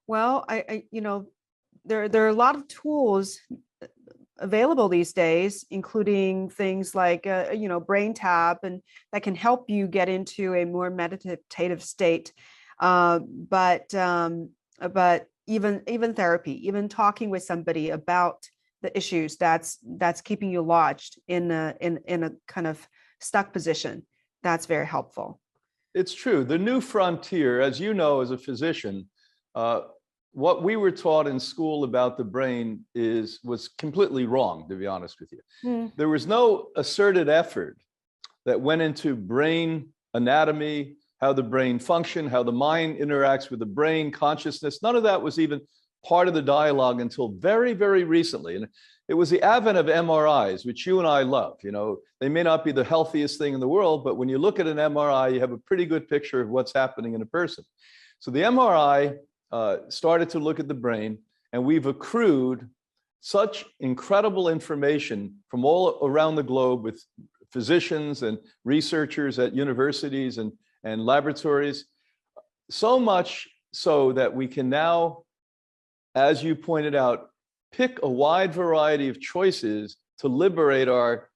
Well, there are a lot of tools available these days, including things like brain tap, and that can help you get into a more meditative state. But even therapy, even talking with somebody about the issues that's keeping you lodged in a kind of stuck position, that's very helpful. It's true. The new frontier, as you know, as a physician, what we were taught in school about the brain was completely wrong, to be honest with you. Mm. There was no asserted effort that went into brain anatomy, how the brain functioned, how the mind interacts with the brain, consciousness. None of that was even part of the dialogue until very, very recently. And it was the advent of MRIs, which you and I love. You know, they may not be the healthiest thing in the world, but when you look at an MRI, you have a pretty good picture of what's happening in a person. So the MRI started to look at the brain, and we've accrued such incredible information from all around the globe with physicians and researchers at universities and laboratories, so much so that we can now, as you pointed out, pick a wide variety of choices to liberate our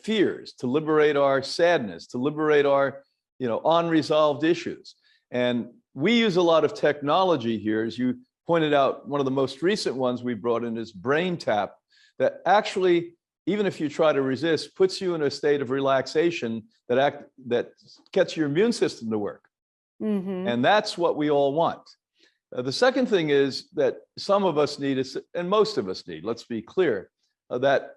fears, to liberate our sadness, to liberate our unresolved issues. And we use a lot of technology here. As you pointed out, one of the most recent ones we brought in is Brain Tap, that actually, even if you try to resist, puts you in a state of relaxation that gets your immune system to work. Mm-hmm. And that's what we all want. The second thing is that some of us need, and most of us need, let's be clear, that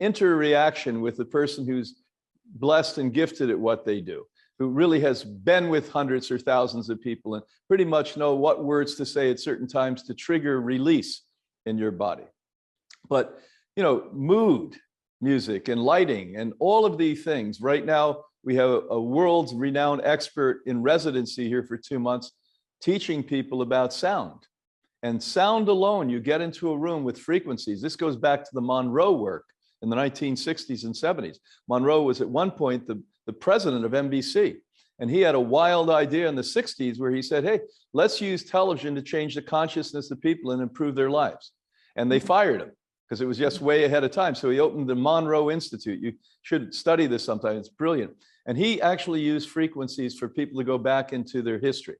interreaction with the person who's blessed and gifted at what they do, who really has been with hundreds or thousands of people and pretty much know what words to say at certain times to trigger release in your body. But, mood, music, and lighting, and all of these things. Right now, we have a world's renowned expert in residency here for 2 months teaching people about sound. And sound alone, you get into a room with frequencies. This goes back to the Monroe work in the 1960s and 70s. Monroe was at one point the president of NBC. And he had a wild idea in the 60s where he said, hey, let's use television to change the consciousness of people and improve their lives. And they fired him because it was just way ahead of time. So he opened the Monroe Institute. You should study this sometime. It's brilliant. And he actually used frequencies for people to go back into their history.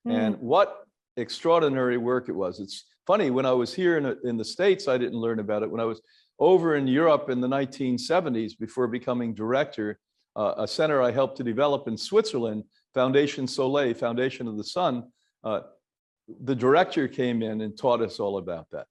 And what extraordinary work it was. It's funny, when I was here in the States, I didn't learn about it. When I was over in Europe in the 1970s, before becoming director, a center I helped to develop in Switzerland, Foundation Soleil, Foundation of the Sun, the director came in and taught us all about that.